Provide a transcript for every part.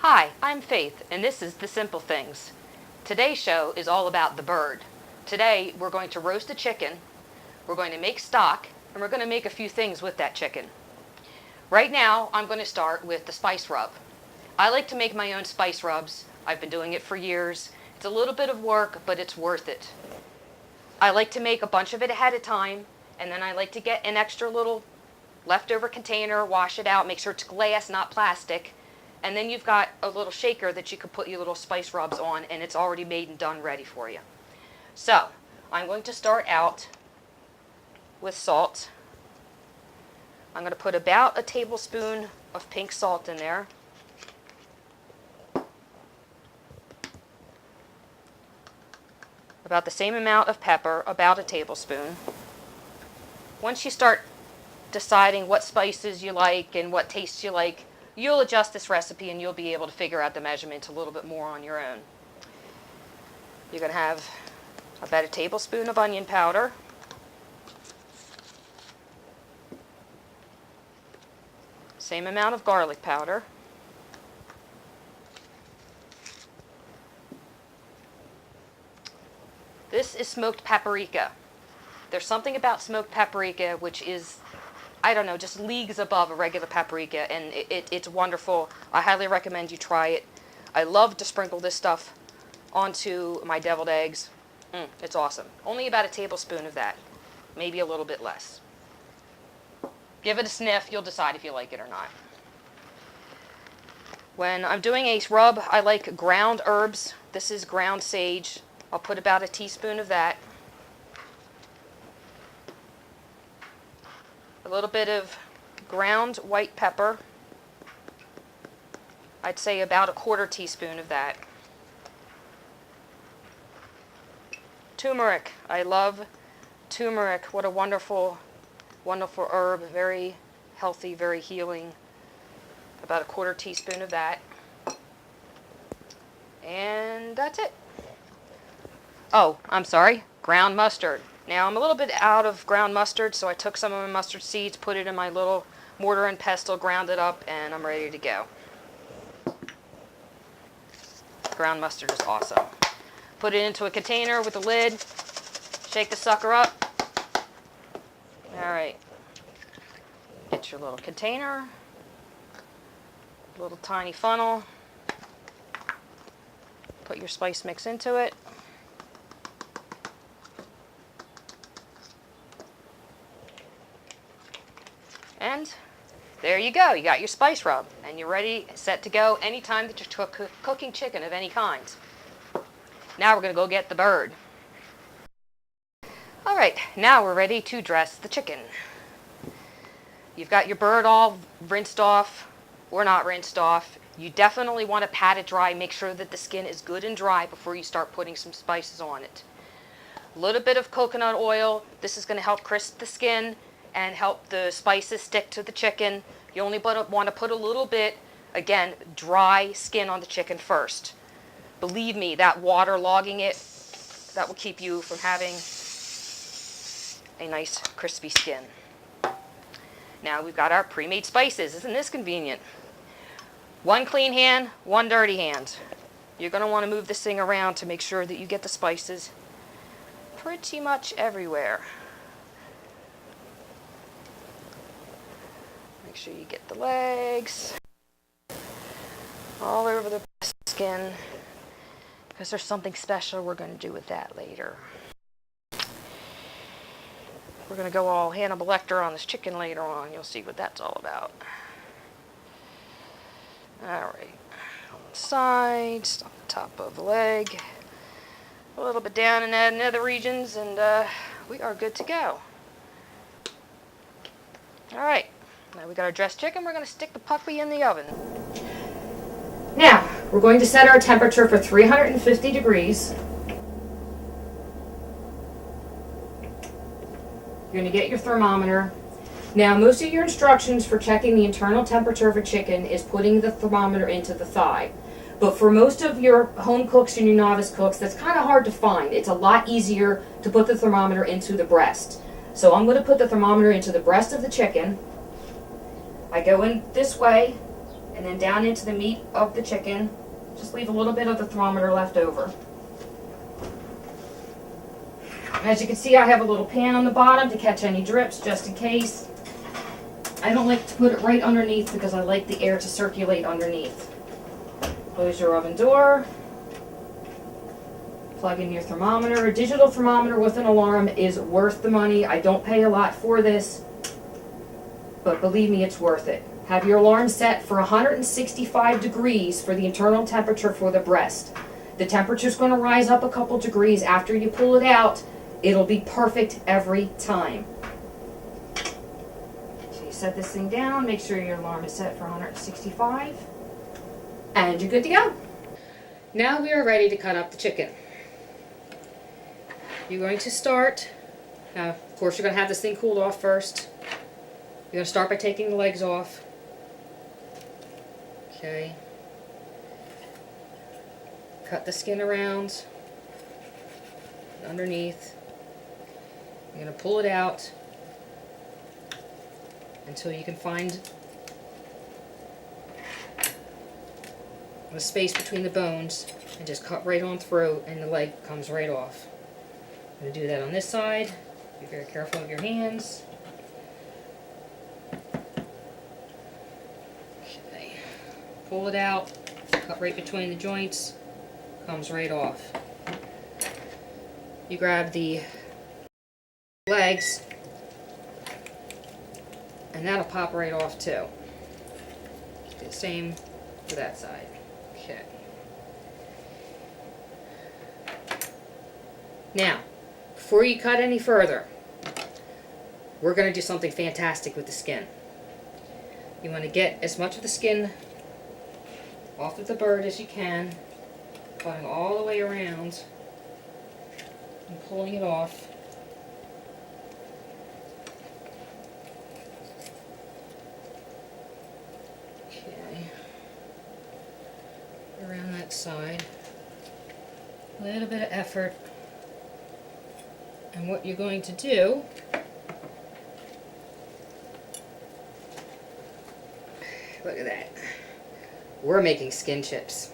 Hi, I'm Faith, and this is The Simple Things. Today's show is all about the bird. Today, we're going to roast a chicken, we're going to make stock, and we're going to make a few things with that chicken. Right now, I'm going to start with the spice rub. I like to make my own spice rubs. I've been doing it for years. It's a little bit of work, but it's worth it. I like to make a bunch of it ahead of time, and then I like to get an extra little leftover container, wash it out, make sure it's glass, not plastic. And then you've got a little shaker that you can put your little spice rubs on, and it's already made and done ready for you. So, I'm going to start out with salt. I'm going to put about a tablespoon of pink salt in there. About the same amount of pepper, about a tablespoon. Once you start deciding what spices you like and what tastes you like, you'll adjust this recipe and you'll be able to figure out the measurements a little bit more on your own. You're going to have about a tablespoon of onion powder. Same amount of garlic powder. This is smoked paprika. There's something about smoked paprika which is, I don't know, just leagues above a regular paprika, and it's wonderful. I highly recommend you try it. I love to sprinkle this stuff onto my deviled eggs. It's awesome. Only about a tablespoon of that, maybe a little bit less. Give it a sniff, you'll decide if you like it or not. When I'm doing a rub, I like ground herbs. This is ground sage. I'll put about a teaspoon of that. A little bit of ground white pepper. I'd say about a quarter teaspoon of that. Turmeric. I love turmeric. What a wonderful, wonderful herb. Very healthy, very healing. About a quarter teaspoon of that. And that's it. Oh, I'm sorry. Ground mustard. Now, I'm a little bit out of ground mustard, so I took some of my mustard seeds, put it in my little mortar and pestle, ground it up, and I'm ready to go. Ground mustard is awesome. Put it into a container with a lid. Shake the sucker up. Alright. Get your little container. Little tiny funnel. Put your spice mix into it. And there you go. You got your spice rub, and you're ready, set to go anytime that you're cooking chicken of any kind. Now we're going to go get the bird. Alright, now we're ready to dress the chicken. You've got your bird all rinsed off, or not rinsed off. You definitely want to pat it dry. Make sure that the skin is good and dry before you start putting some spices on it. A little bit of coconut oil. This is going to help crisp the skin and help the spices stick to the chicken. You only want to put a little bit. Again, dry skin on the chicken first. Believe me, that water logging it, that will keep you from having a nice crispy skin. Now we've got our pre-made spices. Isn't this convenient? One clean hand, one dirty hand. You're going to want to move this thing around to make sure that you get the spices pretty much everywhere. Make sure you get the legs all over the skin, because there's something special we're going to do with that later. We're going to go all Hannibal Lecter on this chicken later on. You'll see what that's all about. Alright, on the sides, on the top of the leg, a little bit down in the nether regions, and we are good to go. Alright. Now we got our dressed chicken. We're going to stick the puppy in the oven. Now, we're going to set our temperature for 350 degrees. You're going to get your thermometer. Now, most of your instructions for checking the internal temperature of a chicken is putting the thermometer into the thigh. But for most of your home cooks and your novice cooks, that's kind of hard to find. It's a lot easier to put the thermometer into the breast. So I'm going to put the thermometer into the breast of the chicken. I go in this way, and then down into the meat of the chicken. Just leave a little bit of the thermometer left over. As you can see, I have a little pan on the bottom to catch any drips, just in case. I don't like to put it right underneath because I like the air to circulate underneath. Close your oven door. Plug in your thermometer. A digital thermometer with an alarm is worth the money. I don't pay a lot for this, but believe me, it's worth it. Have your alarm set for 165 degrees for the internal temperature for the breast. The temperature's going to rise up a couple degrees after you pull it out. It'll be perfect every time. So you set this thing down, make sure your alarm is set for 165, and you're good to go. Now we are ready to cut up the chicken. You're going to start, now of course you're going to have this thing cooled off first. You're going to start by taking the legs off. Okay. Cut the skin around, underneath. You're going to pull it out until you can find the space between the bones and just cut right on through, and the leg comes right off. I'm going to do that on this side. Be very careful with your hands. Okay. Pull it out, cut right between the joints, comes right off. You grab the legs, and that'll pop right off too. Do the same for that side. Okay. Now, before you cut any further, we're going to do something fantastic with the skin. You want to get as much of the skin off of the bird as you can, cutting all the way around and pulling it off. Okay. Around that side. A little bit of effort. And what you're going to do, look at that. We're making skin chips.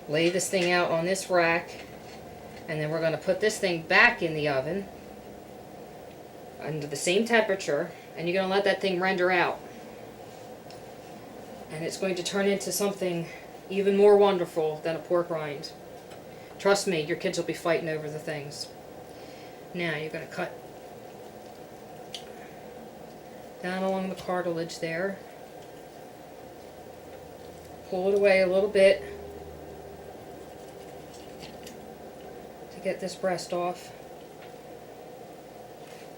Lay this thing out on this rack, and then we're going to put this thing back in the oven under the same temperature, and you're going to let that thing render out. And it's going to turn into something even more wonderful than a pork rind. Trust me, your kids will be fighting over the things. Now you're going to cut down along the cartilage there. Pull it away a little bit to get this breast off.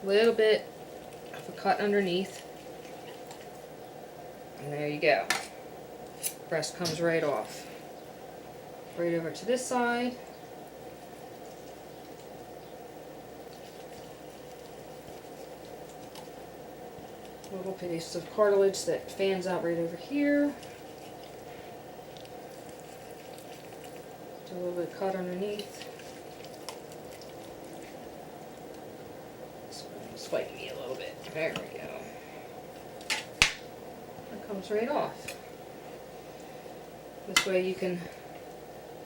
A little bit of a cut underneath. And there you go. Breast comes right off. Right over to this side. Little piece of cartilage that fans out right over here. Do a little bit of cut underneath. This one's spiking me a little bit. There we go. It comes right off. This way you can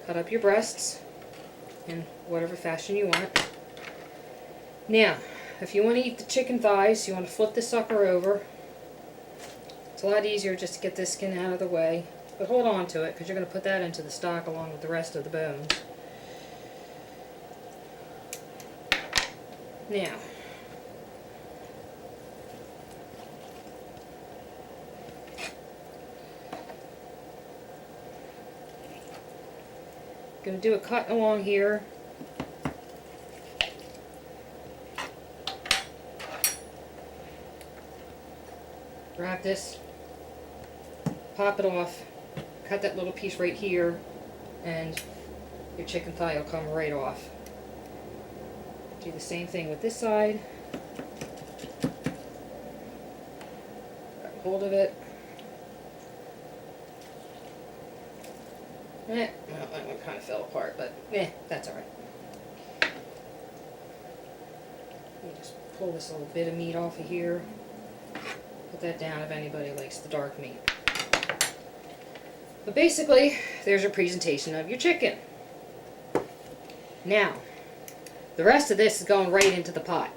cut up your breasts in whatever fashion you want. Now, if you want to eat the chicken thighs, you want to flip this sucker over. It's a lot easier just to get this skin out of the way. But hold on to it, because you're going to put that into the stock along with the rest of the bones. Now, going to do a cut along here. Grab this, pop it off, cut that little piece right here, and your chicken thigh will come right off. Do the same thing with this side. Grab hold of it. Well, that one kind of fell apart, but that's alright. Just pull this little bit of meat off of here. Put that down if anybody likes the dark meat. But basically, there's your presentation of your chicken. Now, the rest of this is going right into the pot.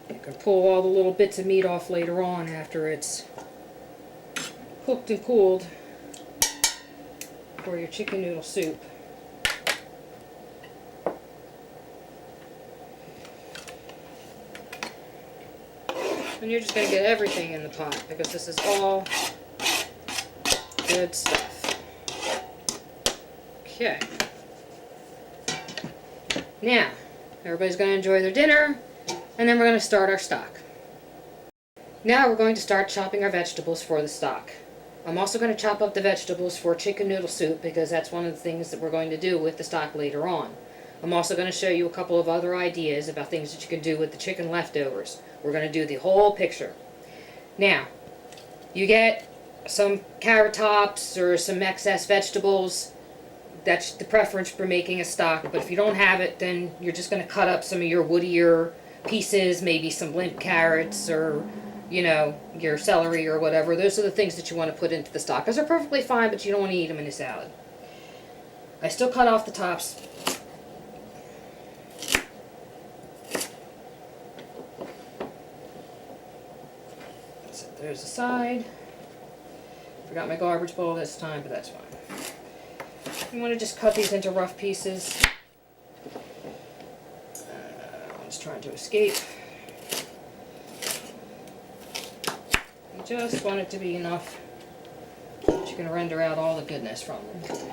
You can pull all the little bits of meat off later on after it's cooked and cooled for your chicken noodle soup. And you're just going to get everything in the pot because this is all good stuff. Okay. Now, everybody's going to enjoy their dinner, and then we're going to start our stock. Now we're going to start chopping our vegetables for the stock. I'm also going to chop up the vegetables for chicken noodle soup because that's one of the things that we're going to do with the stock later on. I'm also going to show you a couple of other ideas about things that you can do with the chicken leftovers. We're going to do the whole picture. Now, you get some carrot tops or some excess vegetables. That's the preference for making a stock, but if you don't have it, then you're just going to cut up some of your woodier pieces, maybe some limp carrots or, you know, your celery or whatever. Those are the things that you want to put into the stock. Those are perfectly fine, but you don't want to eat them in a salad. I still cut off the tops. Set those aside. Forgot my garbage bowl this time, but that's fine. You want to just cut these into rough pieces. One's trying to escape. You just want it to be enough that you can render out all the goodness from them.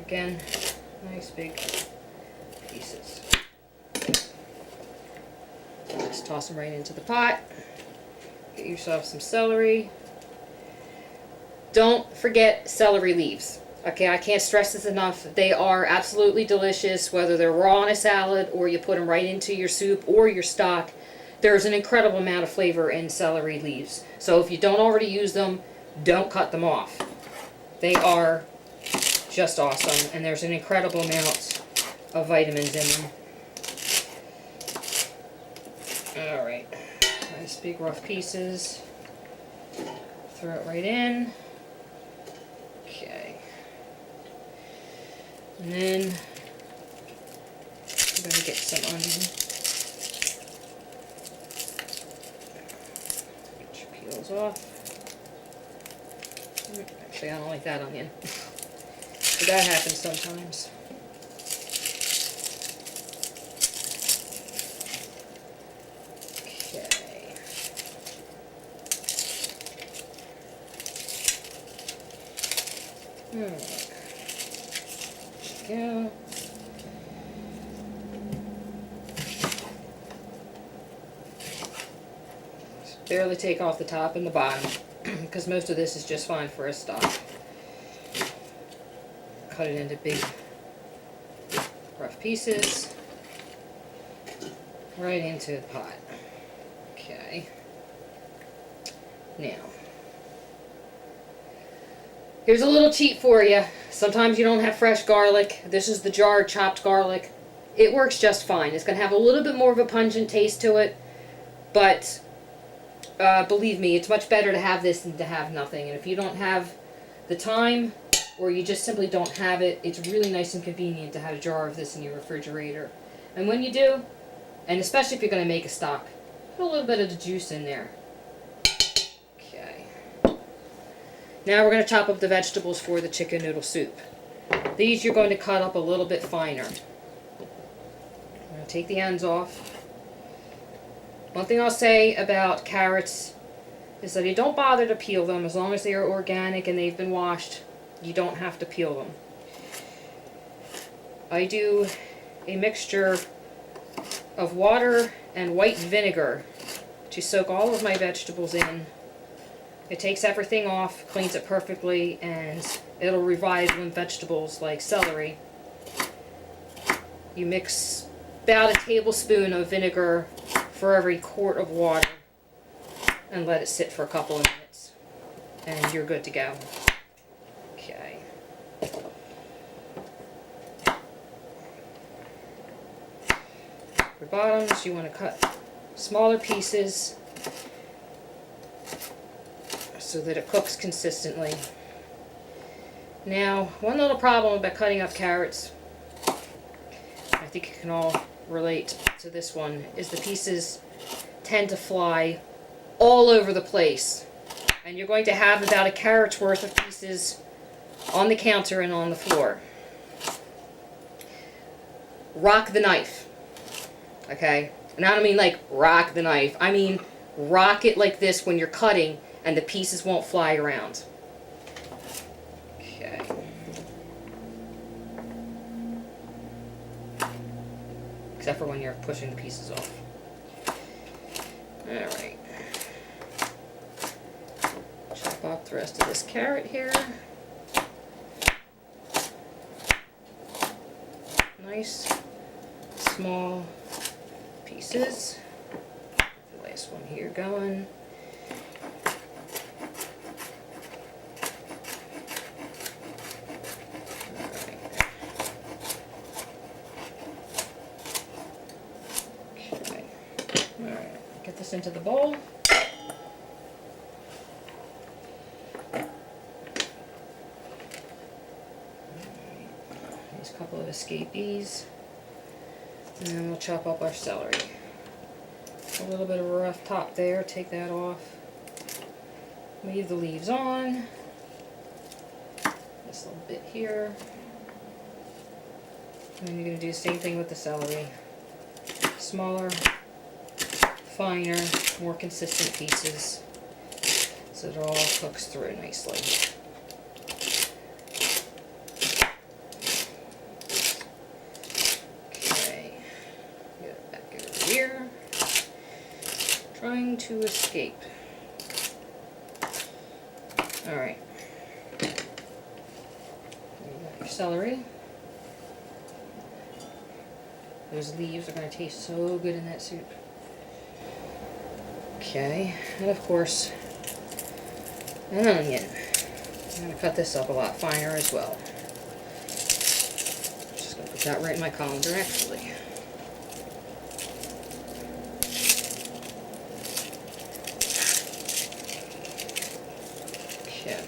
Again, nice big pieces. Just toss them right into the pot. Get yourself some celery. Don't forget celery leaves. Okay, I can't stress this enough. They are absolutely delicious, whether they're raw in a salad or you put them right into your soup or your stock. There's an incredible amount of flavor in celery leaves. So if you don't already use them, don't cut them off. They are just awesome, and there's an incredible amount of vitamins in them. Alright, nice big rough pieces. Throw it right in. Okay. And then I'm going to get some onion. Get your peels off. Actually, I don't like that onion. But that happens sometimes. Okay. Alright. Go. Just barely take off the top and the bottom because most of this is just fine for a stock. Cut it into big rough pieces right into the pot. Okay. Now, here's a little cheat for you. Sometimes you don't have fresh garlic. This is the jarred chopped garlic. It works just fine. It's going to have a little bit more of a pungent taste to it, but believe me, it's much better to have this than to have nothing. And if you don't have the time, or you just simply don't have it, it's really nice and convenient to have a jar of this in your refrigerator. And when you do, and especially if you're going to make a stock, put a little bit of the juice in there. Now we're going to chop up the vegetables for the chicken noodle soup. These you're going to cut up a little bit finer. I'm going to take the ends off. One thing I'll say about carrots is that you don't bother to peel them as long as they are organic and they've been washed. You don't have to peel them. I do a mixture of water and white vinegar to soak all of my vegetables in. It takes everything off, cleans it perfectly, and it'll revive limp vegetables like celery. You mix about a tablespoon of vinegar for every quart of water and let it sit for a couple of minutes, and you're good to go. Okay. For bottoms, you want to cut smaller pieces so that it cooks consistently. Now, one little problem about cutting up carrots, I think you can all relate to this one, is the pieces tend to fly all over the place. And you're going to have about a carrot's worth of pieces on the counter and on the floor. Rock the knife. Okay? And I don't mean like rock the knife. I mean rock it like this when you're cutting and the pieces won't fly around. Okay. Except for when you're pushing the pieces off. Alright. Chop up the rest of this carrot here. Nice small pieces. The last one here going. Alright, get this into the bowl. These couple of escapees. And then we'll chop up our celery. A little bit of a rough top there, take that off. Leave the leaves on. This little bit here. And then you're going to do the same thing with the celery. Smaller, finer, more consistent pieces so that it all cooks through nicely. Okay, get it back over here. Trying to escape. Alright. You got your celery. Those leaves are going to taste so good in that soup. Okay, and of course, an onion. I'm going to cut this up a lot finer as well. Just going to put that right in my colander actually. Okay.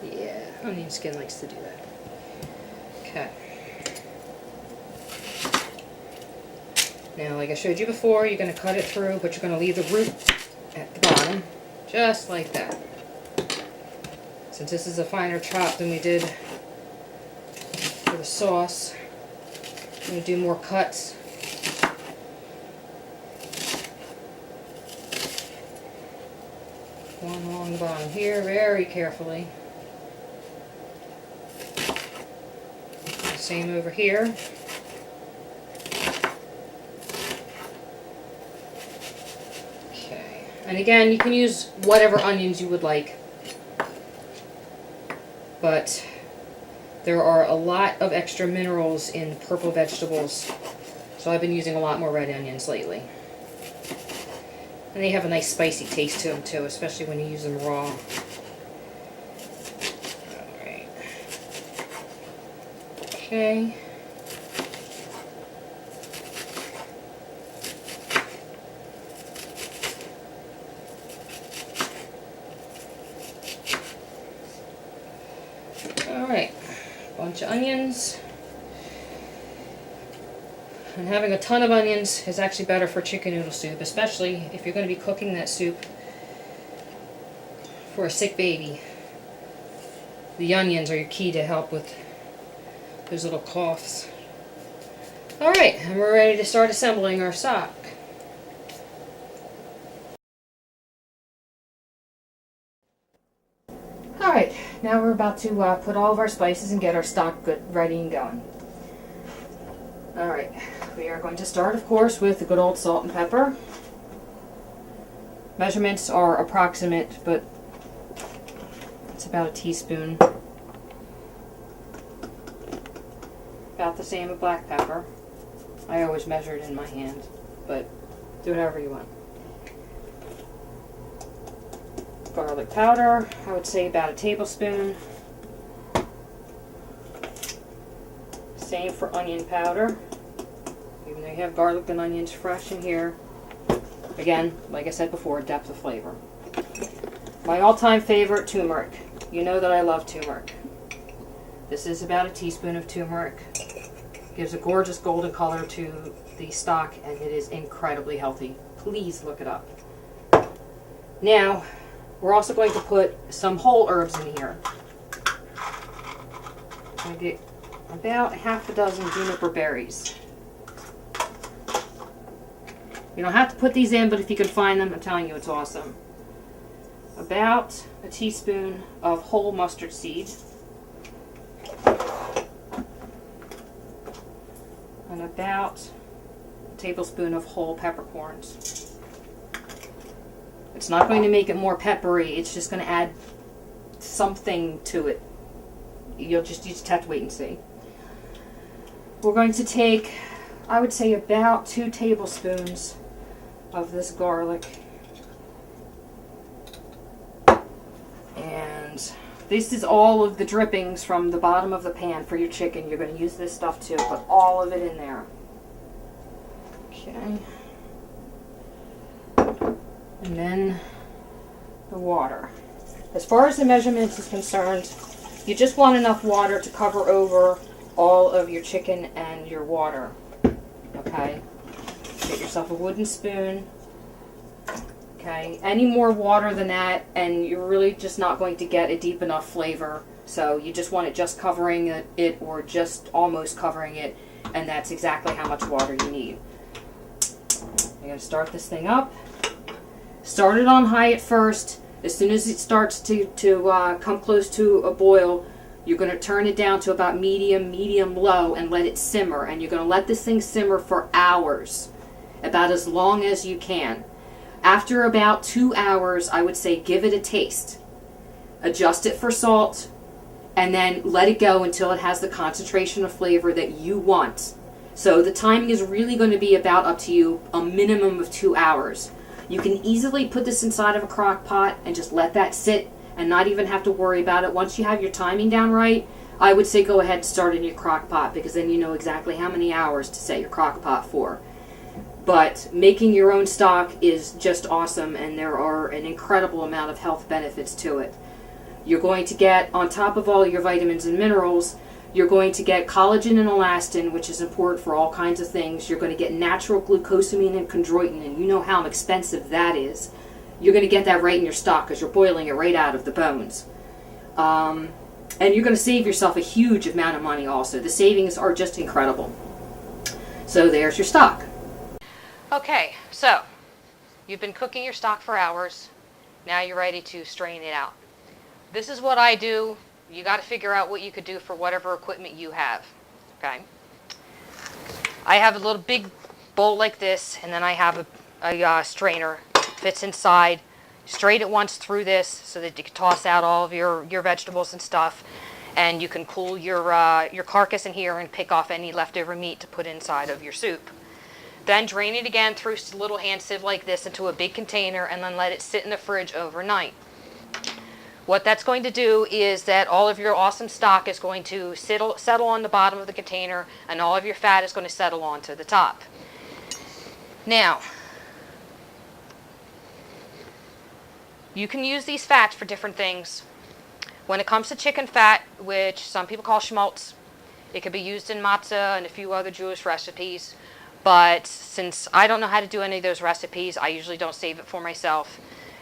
Yeah, onion skin likes to do that. Okay. Now, like I showed you before, you're going to cut it through, but you're going to leave the root at the bottom, just like that. Since this is a finer chop than we did for the sauce, I'm going to do more cuts. One along the bottom here, very carefully. Same over here. Okay, and again, you can use whatever onions you would like, but there are a lot of extra minerals in purple vegetables, so I've been using a lot more red onions lately. And they have a nice spicy taste to them too, especially when you use them raw. Alright. Okay. Alright. Bunch of onions. And having a ton of onions is actually better for chicken noodle soup, especially if you're going to be cooking that soup for a sick baby. The onions are your key to help with those little coughs. Alright, and we're ready to start assembling our stock. Alright, now we're about to put all of our spices and get our stock good, ready and going. Alright, we are going to start, of course, with the good old salt and pepper. Measurements are approximate, but it's about a teaspoon. About the same with black pepper. I always measure it in my hand, but do whatever you want. Garlic powder, I would say about a tablespoon. Same for onion powder. Even though you have garlic and onions fresh in here. Again, like I said before, depth of flavor. My all-time favorite, turmeric. You know that I love turmeric. This is about a teaspoon of turmeric. Gives a gorgeous golden color to the stock, and it is incredibly healthy. Please look it up. Now, we're also going to put some whole herbs in here. I'm going to get about half a dozen juniper berries. You don't have to put these in, but if you can find them, I'm telling you, it's awesome. About a teaspoon of whole mustard seed. And about a tablespoon of whole peppercorns. It's not going to make it more peppery, it's just going to add something to it. You just have to wait and see. We're going to take, I would say, about 2 tablespoons of this garlic. And this is all of the drippings from the bottom of the pan for your chicken. You're going to use this stuff too. Put all of it in there. Okay. And then the water. As far as the measurements is concerned, you just want enough water to cover over all of your chicken and your water. Okay? Get yourself a wooden spoon. Okay? Any more water than that, and you're really just not going to get a deep enough flavor. So you just want it just covering it or just almost covering it, and that's exactly how much water you need. You're going to start this thing up. Start it on high at first. As soon as it starts to come close to a boil, you're going to turn it down to about medium low and let it simmer. And you're going to let this thing simmer for hours, about as long as you can. After about 2 hours, I would say give it a taste. Adjust it for salt, and then let it go until it has the concentration of flavor that you want. So the timing is really going to be about up to you, a minimum of 2 hours. You can easily put this inside of a crock pot and just let that sit and not even have to worry about it. Once you have your timing down right, I would say go ahead and start in your crock pot, because then you know exactly how many hours to set your crock pot for. But making your own stock is just awesome, and there are an incredible amount of health benefits to it. You're going to get, on top of all your vitamins and minerals, you're going to get collagen and elastin, which is important for all kinds of things. You're going to get natural glucosamine and chondroitin, and you know how expensive that is. You're going to get that right in your stock because you're boiling it right out of the bones. And you're going to save yourself a huge amount of money also. The savings are just incredible. So there's your stock. Okay, so you've been cooking your stock for hours. Now you're ready to strain it out. This is what I do. You got to figure out what you could do for whatever equipment you have. Okay. I have a little big bowl like this, and then I have a strainer. Fits inside. Strain it once through this so that you can toss out all of your vegetables and stuff, and you can cool your carcass in here and pick off any leftover meat to put inside of your soup. Then drain it again through a little hand sieve like this into a big container, and then let it sit in the fridge overnight. What that's going to do is that all of your awesome stock is going to settle on the bottom of the container, and all of your fat is going to settle onto the top. Now, you can use these fats for different things. When it comes to chicken fat, which some people call schmaltz, it can be used in matzah and a few other Jewish recipes. But since I don't know how to do any of those recipes, I usually don't save it for myself.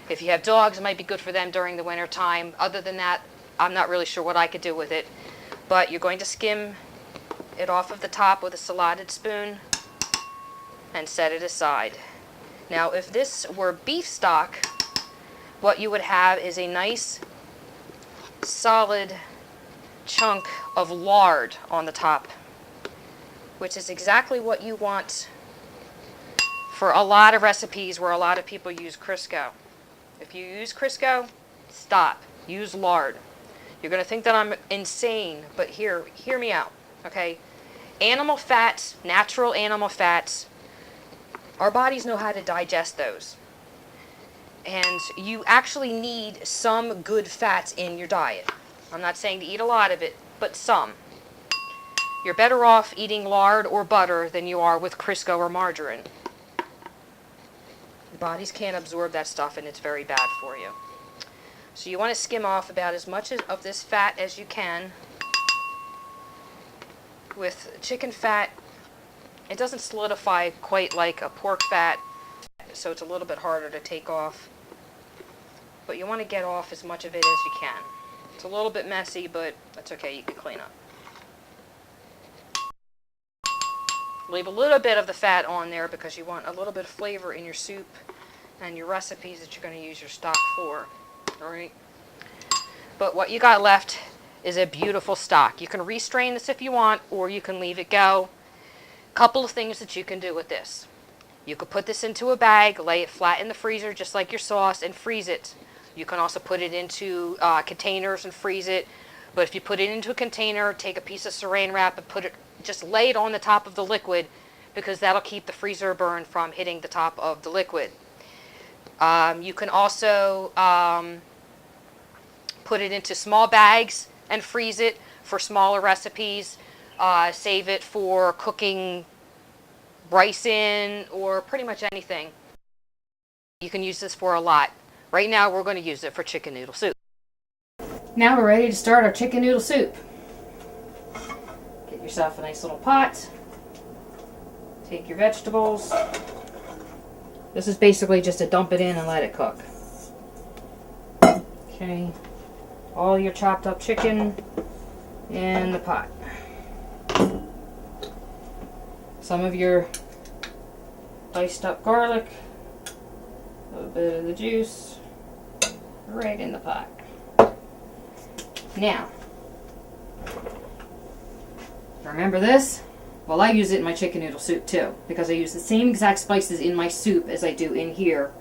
If you have dogs, it might be good for them during the winter time. Other than that, I'm not really sure what I could do with it. But you're going to skim it off of the top with a saladed spoon and set it aside. Now, if this were beef stock, what you would have is a nice solid chunk of lard on the top, which is exactly what you want for a lot of recipes where a lot of people use Crisco. If you use Crisco, stop. Use lard. You're going to think that I'm insane, but hear me out, okay? Animal fats, natural animal fats, our bodies know how to digest those. And you actually need some good fats in your diet. I'm not saying to eat a lot of it, but some. You're better off eating lard or butter than you are with Crisco or margarine. Your bodies can't absorb that stuff and it's very bad for you. So you want to skim off about as much of this fat as you can. With chicken fat, it doesn't solidify quite like a pork fat, so it's a little bit harder to take off. But you want to get off as much of it as you can. It's a little bit messy, but that's okay, you can clean up. Leave a little bit of the fat on there because you want a little bit of flavor in your soup and your recipes that you're going to use your stock for. Alright? But what you got left is a beautiful stock. You can restrain this if you want, or you can leave it go. Couple of things that you can do with this. You could put this into a bag, lay it flat in the freezer just like your sauce, and freeze it. You can also put it into containers and freeze it. But if you put it into a container, take a piece of saran wrap and just lay it on the top of the liquid, because that'll keep the freezer burn from hitting the top of the liquid. You can also put it into small bags and freeze it for smaller recipes. Save it for cooking rice in, or pretty much anything. You can use this for a lot. Right now we're going to use it for chicken noodle soup. Now we're ready to start our chicken noodle soup. Get yourself a nice little pot. Take your vegetables. This is basically just to dump it in and let it cook. Okay. All your chopped up chicken in the pot. Some of your diced up garlic, a little bit of the juice, right in the pot. Now, remember this? Well, I use it in my chicken noodle soup too, because I use the same exact spices in my soup as I do in here.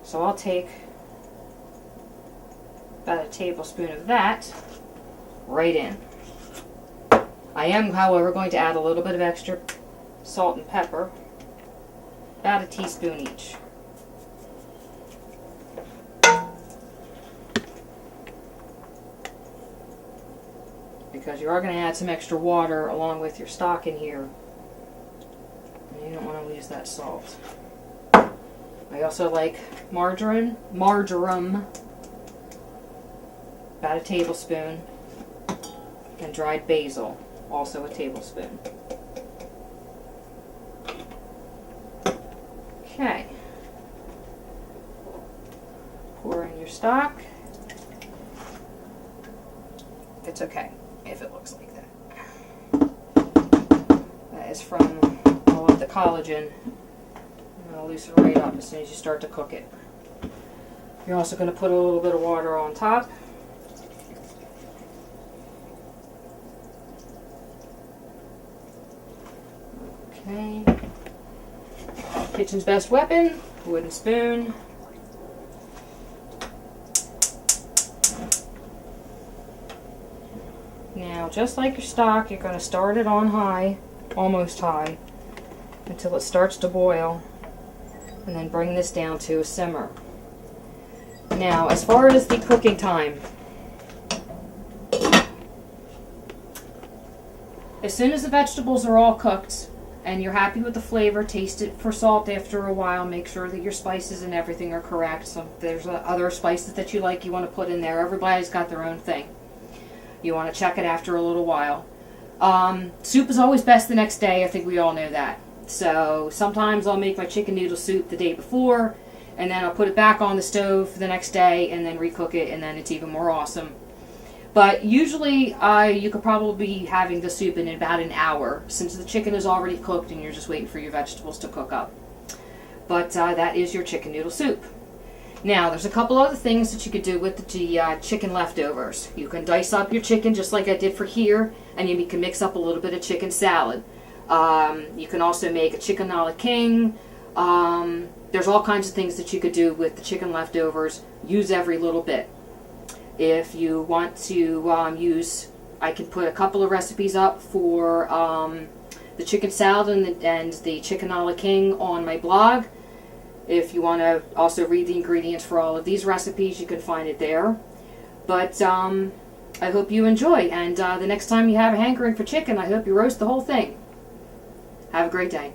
So I'll take about a tablespoon of that right in. I am, however, going to add a little bit of extra salt and pepper, about a teaspoon each. Because you are going to add some extra water along with your stock in here, and you don't want to lose that salt. I also like marjoram, about a tablespoon, and dried basil, also a tablespoon. Okay. Pour in your stock. It's okay if it looks like that. That is from all of the collagen. And it'll loosen right up as soon as you start to cook it. You're also going to put a little bit of water on top. Okay. Kitchen's best weapon, wooden spoon. Now, just like your stock, you're going to start it on high, almost high, until it starts to boil, and then bring this down to a simmer. Now, as far as the cooking time, as soon as the vegetables are all cooked, and you're happy with the flavor, taste it for salt after a while. Make sure that your spices and everything are correct. So if there's other spices that you like, you want to put in there. Everybody's got their own thing. You want to check it after a little while. Soup is always best the next day. I think we all know that. So sometimes I'll make my chicken noodle soup the day before, and then I'll put it back on the stove for the next day, and then recook it, and then it's even more awesome. But usually you could probably be having the soup in about an hour, since the chicken is already cooked and you're just waiting for your vegetables to cook up. But that is your chicken noodle soup. Now, there's a couple other things that you could do with the chicken leftovers. You can dice up your chicken just like I did for here, and you can mix up a little bit of chicken salad. You can also make a chicken a la king. There's all kinds of things that you could do with the chicken leftovers. Use every little bit. If you want to use, I can put a couple of recipes up for the chicken salad and the chicken a la king on my blog. If you want to also read the ingredients for all of these recipes, you can find it there. But I hope you enjoy, and the next time you have a hankering for chicken, I hope you roast the whole thing. Have a great day.